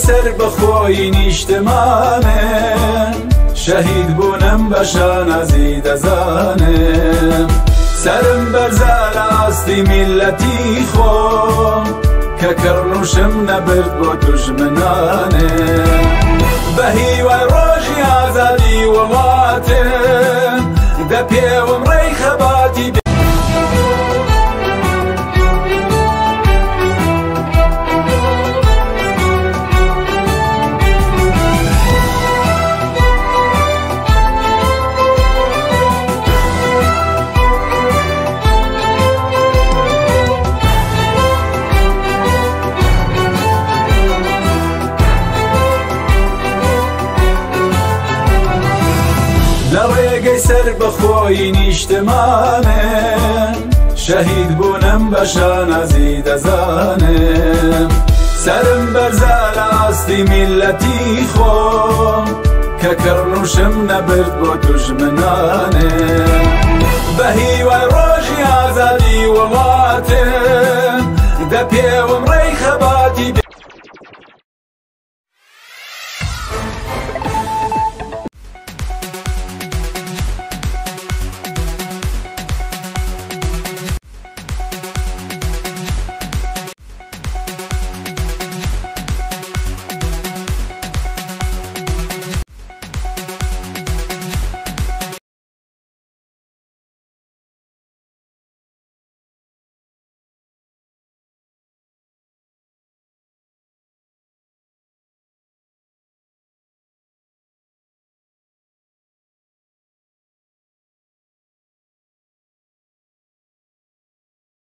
سەر بەخۆی نیشتمانم شەهید بوونم بە شانازی دەزانم سرم بەرزە لە ئاستی میلەتی خۆم کە کڕنوشم نەبرد بۆ دوژمنانم بە هیوای ڕۆژی ئازادی وڵاتم دەپێوم ڕێی خەباتی لە ڕێگەی سەر بەخۆی نیشتمانم شەهید بوونم بە شانازی دەزانم سرم بەرزە لە ئاستی میلەتی خۆم کە کڕنوشم نەبرد بۆ دوژمنانم